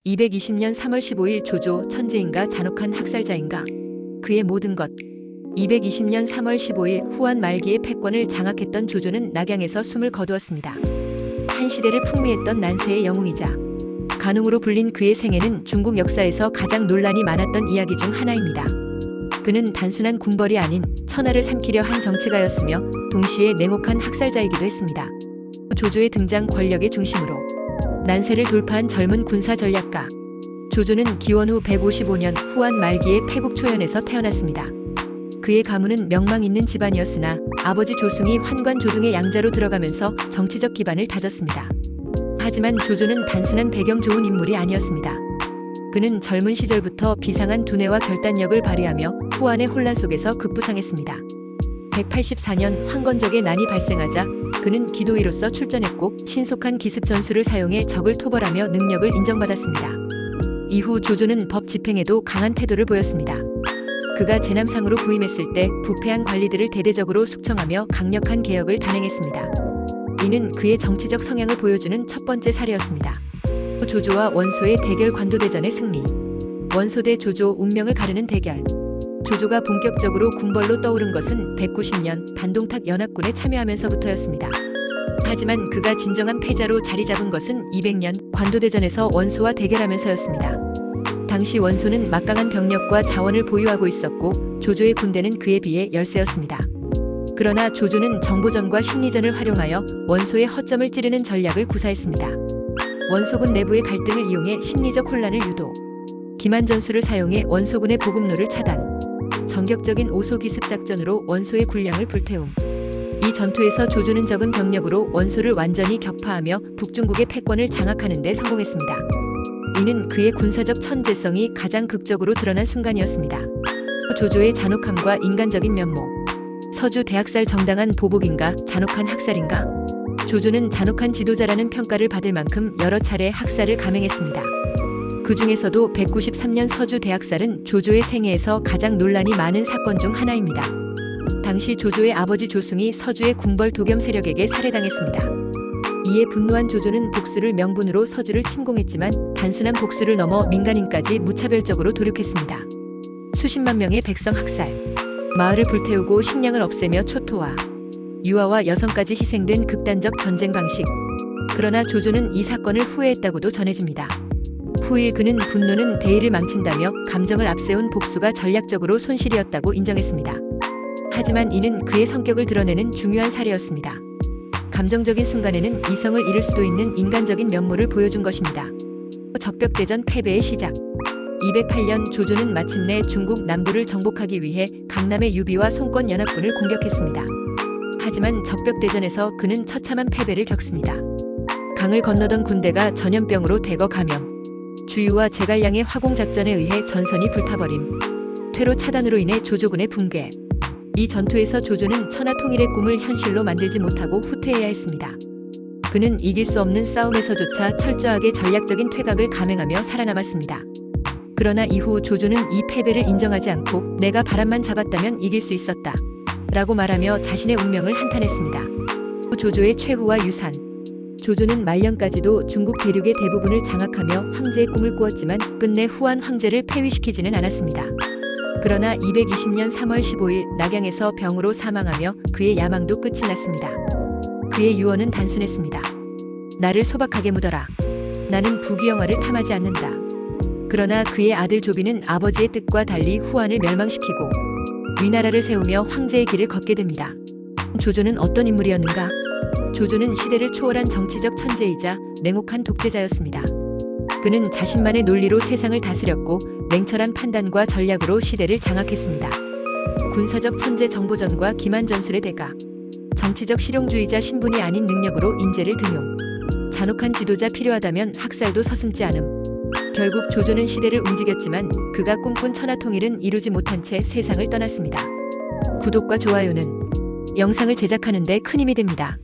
220년 3월 15일 조조 천재인가 잔혹한 학살자인가? 그의 모든 것. 220년 3월 15일 후한 말기의 패권을 장악했던 조조는 낙양에서 숨을 거두었습니다. 한 시대를 풍미했던 난세의 영웅이자 간웅으로 불린 그의 생애는 중국 역사에서 가장 논란이 많았던 이야기 중 하나입니다. 그는 단순한 군벌이 아닌 천하를 삼키려 한 정치가였으며 동시에 냉혹한 학살자이기도 했습니다. 조조의 등장 권력의 중심으로 난세를 돌파한 젊은 군사 전략가. 조조는 기원 후 155년 후한 말기의 패국 초연에서 태어났습니다. 그의 가문은 명망 있는 집안이었으나 아버지 조숭이 환관 조등의 양자로 들어가면서 정치적 기반을 다졌습니다. 하지만 조조는 단순한 배경 좋은 인물이 아니었습니다. 그는 젊은 시절부터 비상한 두뇌와 결단력을 발휘하며 후한의 혼란 속에서 급부상했습니다. 184년 황건적의 난이 발생하자 그는 기도의로서 출전했고 신속한 기습 전술을 사용해 적을 토벌하며 능력을 인정받았습니다. 이후 조조는 법 집행에도 강한 태도를 보였습니다. 그가 제남상으로 부임했을 때 부패한 관리들을 대대적으로 숙청하며 강력한 개혁을 단행했습니다. 이는 그의 정치적 성향을 보여주는 첫 번째 사례였습니다. 조조와 원소의 대결 관도대전의 승리. 원소 대 조조 운명을 가르는 대결. 조조가 본격적으로 군벌로 떠오른 것은 190년 반동탁 연합군에 참여하면서부터였습니다. 하지만 그가 진정한 패자로 자리 잡은 것은 200년 관도대전에서 원소와 대결하면서였습니다. 당시 원소는 막강한 병력과 자원을 보유하고 있었고 조조의 군대는 그에 비해 열세였습니다. 그러나 조조는 정보전과 심리전을 활용하여 원소의 허점을 찌르는 전략을 구사했습니다. 원소군 내부의 갈등을 이용해 심리적 혼란을 유도. 기만전술을 사용해 원소군의 보급로를 차단. 전격적인 오소기습 작전으로 원소의 군량을 불태움. 이 전투에서 조조는 적은 병력으로 원소를 완전히 격파하며 북중국의 패권을 장악하는 데 성공했습니다. 이는 그의 군사적 천재성이 가장 극적으로 드러난 순간이었습니다. 조조의 잔혹함과 인간적인 면모. 서주 대학살 정당한 보복인가 잔혹한 학살인가? 조조는 잔혹한 지도자라는 평가를 받을 만큼 여러 차례 학살을 감행했습니다. 그 중에서도 193년 서주 대학살은 조조의 생애에서 가장 논란이 많은 사건 중 하나입니다. 당시 조조의 아버지 조숭이 서주의 군벌 도겸 세력에게 살해당했습니다. 이에 분노한 조조는 복수를 명분으로 서주를 침공했지만 단순한 복수를 넘어 민간인까지 무차별적으로 도륙했습니다. 수십만 명의 백성 학살, 마을을 불태우고 식량을 없애며 초토화, 유아와 여성까지 희생된 극단적 전쟁 방식. 그러나 조조는 이 사건을 후회했다고도 전해집니다. 후일 그는 분노는 대의를 망친다며 감정을 앞세운 복수가 전략적으로 손실이었다고 인정했습니다. 하지만 이는 그의 성격을 드러내는 중요한 사례였습니다. 감정적인 순간에는 이성을 잃을 수도 있는 인간적인 면모를 보여준 것입니다. 적벽대전 패배의 시작. 208년 조조는 마침내 중국 남부를 정복하기 위해 강남의 유비와 송권 연합군을 공격했습니다. 하지만 적벽대전에서 그는 처참한 패배를 겪습니다. 강을 건너던 군대가 전염병으로 대거 감염. 주유와 제갈량의 화공작전에 의해 전선이 불타버림. 퇴로 차단으로 인해 조조군의 붕괴. 이 전투에서 조조는 천하 통일의 꿈을 현실로 만들지 못하고 후퇴해야 했습니다. 그는 이길 수 없는 싸움에서조차 철저하게 전략적인 퇴각을 감행하며 살아남았습니다. 그러나 이후 조조는 이 패배를 인정하지 않고 내가 바람만 잡았다면 이길 수 있었다 라고 말하며 자신의 운명을 한탄했습니다. 조조의 최후와 유산. 조조는 말년까지도 중국 대륙의 대부분을 장악하며 황제의 꿈을 꾸었지만 끝내 후한 황제를 폐위시키지는 않았습니다. 그러나 220년 3월 15일 낙양에서 병으로 사망하며 그의 야망도 끝이 났습니다. 그의 유언은 단순했습니다. 나를 소박하게 묻어라. 나는 부귀영화를 탐하지 않는다. 그러나 그의 아들 조비는 아버지의 뜻과 달리 후한을 멸망시키고 위나라를 세우며 황제의 길을 걷게 됩니다. 조조는 어떤 인물이었는가? 조조는 시대를 초월한 정치적 천재이자 냉혹한 독재자였습니다. 그는 자신만의 논리로 세상을 다스렸고 냉철한 판단과 전략으로 시대를 장악했습니다. 군사적 천재 정보전과 기만 전술의 대가. 정치적 실용주의자 신분이 아닌 능력으로 인재를 등용. 잔혹한 지도자 필요하다면 학살도 서슴지 않음. 결국 조조는 시대를 움직였지만 그가 꿈꾼 천하 통일은 이루지 못한 채 세상을 떠났습니다. 구독과 좋아요는 영상을 제작하는 데 큰 힘이 됩니다.